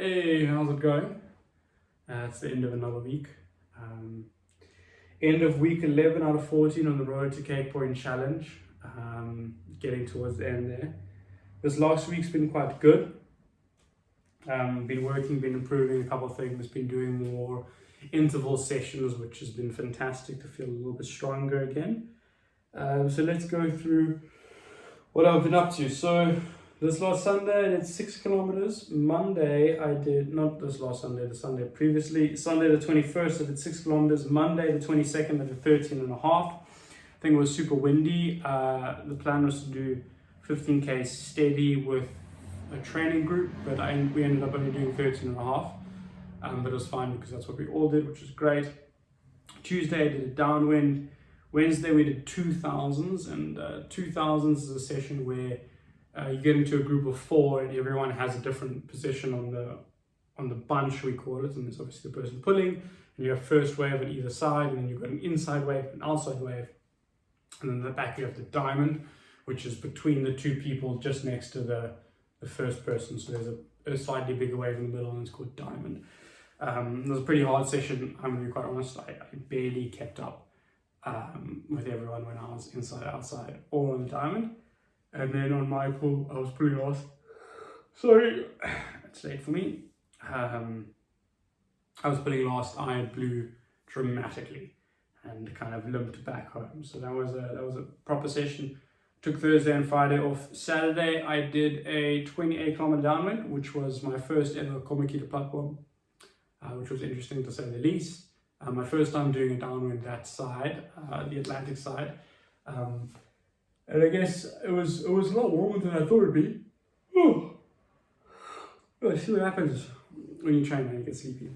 Hey, how's it going? It's the end of another week. End of week 11 out of 14 on the road to Cape Point Challenge. Getting towards the end there. This last week's been quite good. Been working, been improving a couple of things, been doing more interval sessions, which has been fantastic to feel a little bit stronger again. So let's go through what I've been up to. So this last Sunday I did 6 kilometers. Monday I did, not this last Sunday, the Sunday previously. Sunday the 21st I did 6 kilometers. Monday the 22nd I did 13 and a half. I think it was super windy. The plan was to do 15k steady with a training group, but we ended up only doing 13 and a half. But it was fine because that's what we all did, which was great. Tuesday I did a downwind. Wednesday we did 2000s, and 2000s is a session where you get into a group of 4 and everyone has a different position on the bunch, we call it, and there's obviously the person pulling, and you have first wave on either side, and then you've got an inside wave, an outside wave, and then in the back you have the diamond, which is between the two people just next to the first person. So there's a slightly bigger wave in the middle, and it's called diamond. It was a pretty hard session. I'm going to be quite honest, I barely kept up with everyone when I was inside, outside, or on the diamond. And then on my pull, I was pulling last. Sorry, it's late for me. I was pulling last. I blew dramatically and kind of limped back home. So that was a proper session. Took Thursday and Friday off. Saturday I did a 28 kilometer downwind, which was my first ever Komokita platform, which was interesting to say the least. My first time doing a downwind that side, the Atlantic side. And I guess it was a lot warmer than I thought it'd be. Oh, see what happens when you train and you get sleepy.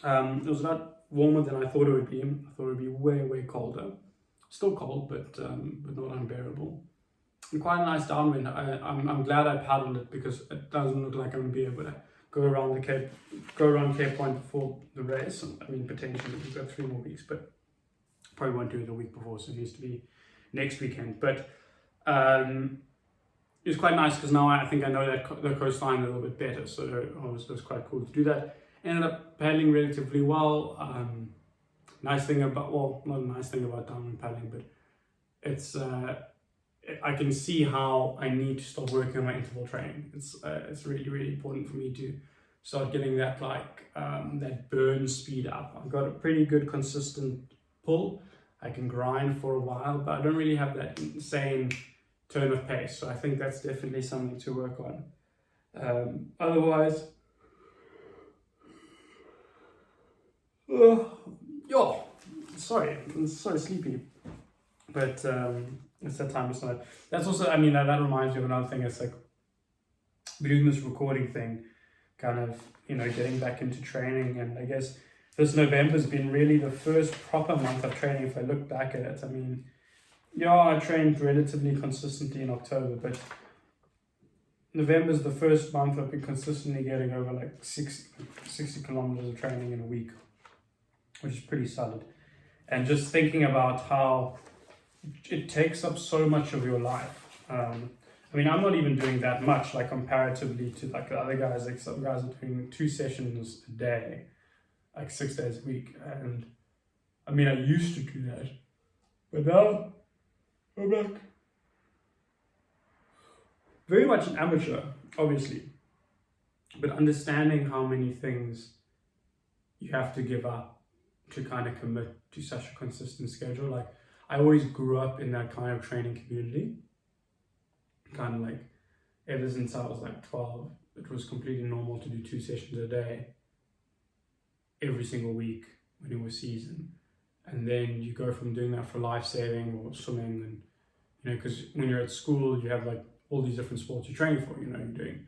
It was a lot warmer than I thought it would be. I thought it would be way, way colder. Still cold, but not unbearable. And quite a nice downwind. I'm glad I paddled it because it doesn't look like I'm gonna be able to go around Cape Point before the race. I mean, potentially we've got 3 more weeks, but probably won't do it the week before, so it needs to be next weekend. But it was quite nice because now I think I know the coastline a little bit better, so it was quite cool to do that. Ended up paddling relatively well. Nice thing about, well, not a nice thing about downwind paddling, but it's I can see how I need to start working on my interval training. It's really, really important for me to start getting that that burn speed up. I've got a pretty good consistent pull. I can grind for a while, but I don't really have that insane turn of pace. So I think that's definitely something to work on. Otherwise, sorry, I'm so sleepy. But it's that time of night. That's also, I mean, that reminds me of another thing. It's like we're doing this recording thing, kind of, getting back into training. And I guess this November's been really the first proper month of training if I look back at it. I mean, I trained relatively consistently in October, but November's the first month I've been consistently getting over like 60 kilometers of training in a week, which is pretty solid. And just thinking about how it takes up so much of your life. I mean, I'm not even doing that much, like comparatively to like the other guys. Like some guys are doing 2 sessions a day, like 6 days a week. And I mean, I used to do that, but now I'm like very much an amateur, obviously, but understanding how many things you have to give up to kind of commit to such a consistent schedule. Like, I always grew up in that kind of training community, kind of like ever since I was like 12. It was completely normal to do 2 sessions a day every single week when it was season. And then you go from doing that for life saving or swimming, and because when you're at school you have like all these different sports you're training for. You're doing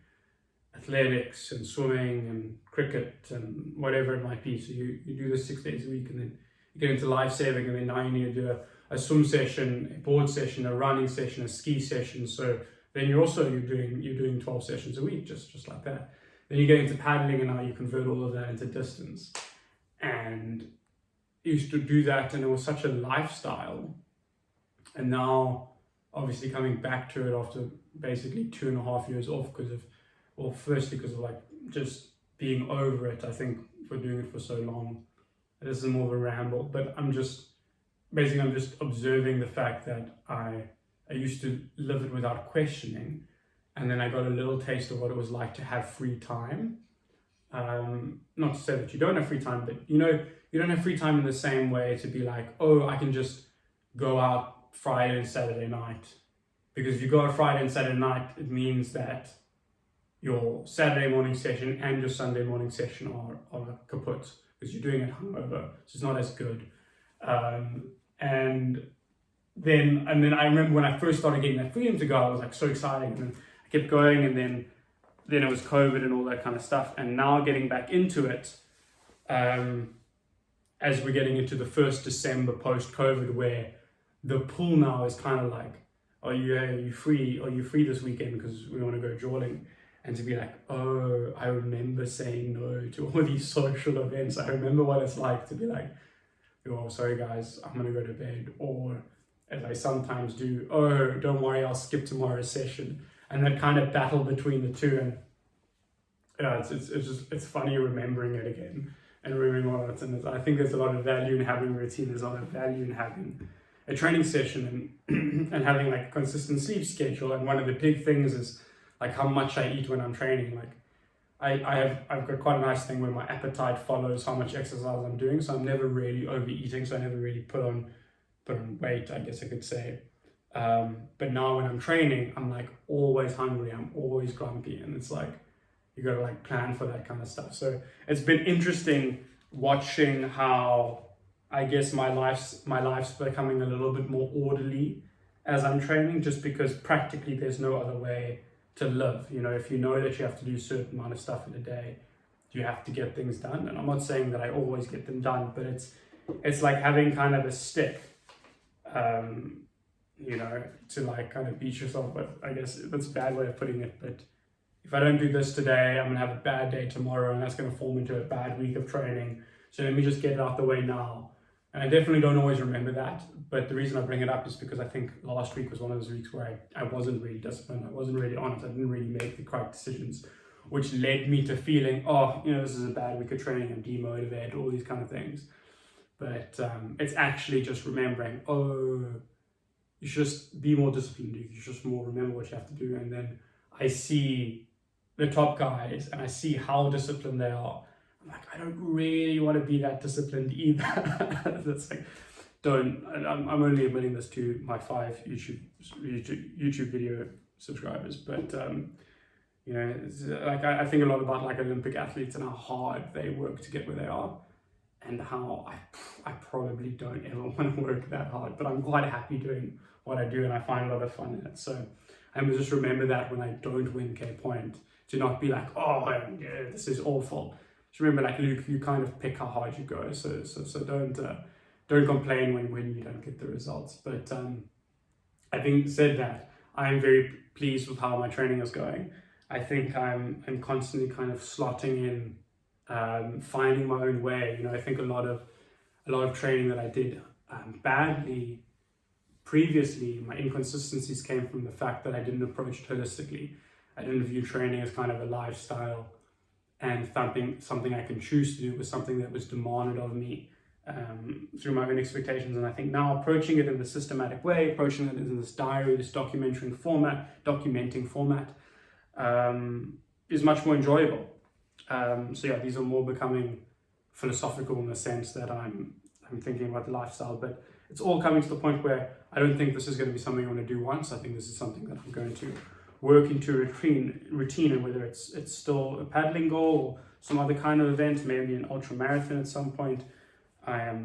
athletics and swimming and cricket and whatever it might be. So you do this 6 days a week, and then you get into life saving, and then now you need to do a swim session, a board session, a running session, a ski session. So then you're doing 12 sessions a week, just like that. Then you get into paddling, and now you convert all of that into distance. And I used to do that, and it was such a lifestyle. And now, obviously, coming back to it after basically 2.5 years off because of Well, firstly because of like just being over it. I think for doing it for so long. This is more of a ramble, but I'm just observing the fact that I used to live it without questioning, and then I got a little taste of what it was like to have free time. Not to say that you don't have free time, but you don't have free time in the same way to be like, oh, I can just go out Friday and Saturday night. Because if you go out Friday and Saturday night, it means that your Saturday morning session and your Sunday morning session are kaput, because you're doing it hungover, so it's not as good. And then I remember when I first started getting that freedom to go, I was like so excited, and then I kept going, and then it was COVID and all that kind of stuff. And now getting back into it, as we're getting into the 1st December post-COVID, where the pull now is kind of like, are you free this weekend because we want to go jawling? And to be like, oh, I remember saying no to all these social events. I remember what it's like to be like, oh, sorry guys, I'm going to go to bed. Or as I sometimes do, oh, don't worry, I'll skip tomorrow's session. And that kind of battle between the two. And yeah, it's funny remembering it again and remembering what it's. And I think there's a lot of value in having a routine. There's a lot of value in having a training session and and having like a consistent sleep schedule. And one of the big things is like how much I eat when I'm training. Like I've got quite a nice thing where my appetite follows how much exercise I'm doing, so I'm never really overeating, so I never really put on weight, I guess I could say. But now when I'm training, I'm like always hungry, I'm always grumpy, and it's like you gotta like plan for that kind of stuff. So it's been interesting watching how I guess my life's becoming a little bit more orderly as I'm training, just because practically there's no other way to live. If you know that you have to do a certain amount of stuff in a day, you have to get things done. And I'm not saying that I always get them done, but it's like having kind of a stick, to like kind of beat yourself with. I guess that's a bad way of putting it, but if I don't do this today, I'm gonna have a bad day tomorrow, and that's gonna form into a bad week of training. So let me just get it out the way now. And I definitely don't always remember that, but the reason I bring it up is because I think last week was one of those weeks where I wasn't really disciplined, I wasn't really on it, I didn't really make the correct decisions, which led me to feeling, this is a bad week of training, I'm demotivated, all these kind of things. But it's actually just remembering, you should just be more disciplined, you should just more remember what you have to do. And then I see the top guys and I see how disciplined they are. I'm like, I don't really want to be that disciplined either. That's like, I'm only admitting this to my 5 YouTube video subscribers, but it's like I think a lot about like Olympic athletes and how hard they work to get where they are, and how I probably don't ever want to work that hard, but I'm quite happy doing what I do, and I find a lot of fun in it. So I must just remember that when I don't win K Point, to not be like, yeah, this is awful. Just remember, like Luke, you kind of pick how hard you go. So don't complain when you don't get the results. But I think said that, I am very pleased with how my training is going. I think I'm constantly kind of slotting in, finding my own way. I think a lot of training that I did badly previously, my inconsistencies came from the fact that I didn't approach it holistically. I didn't view training as kind of a lifestyle and something I can choose to do, was something that was demanded of me through my own expectations. And I think now approaching it in a systematic way, approaching it in this diary, this documenting format, is much more enjoyable. So yeah, these are more becoming philosophical in the sense that I'm thinking about the lifestyle, but it's all coming to the point where I don't think this is going to be something I want to do once. I think this is something that I'm going to work into a routine, and whether it's still a paddling goal or some other kind of event, maybe an ultra marathon at some point. I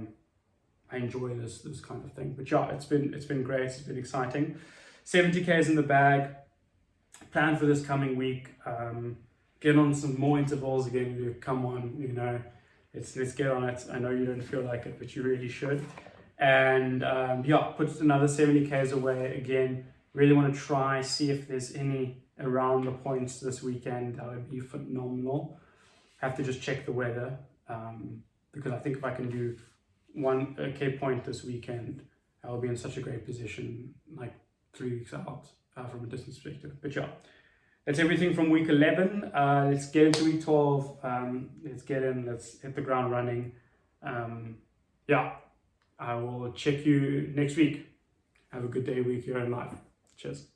enjoy this kind of thing. But yeah, it's been great. It's been exciting. 70K is in the bag. Plan for this coming week. Get on some more intervals again, Luke. Come on, let's get on it. I know you don't feel like it, but you really should. And put another 70Ks away again. Really want to try, see if there's any around the points this weekend. That would be phenomenal. Have to just check the weather, because I think if I can do one K Point this weekend, I will be in such a great position, like 3 weeks out from a distance perspective. But yeah, that's everything from week 11. Let's get into week 12. Let's get in. Let's hit the ground running. Yeah, I will check you next week. Have a good day, week here in life. Cheers.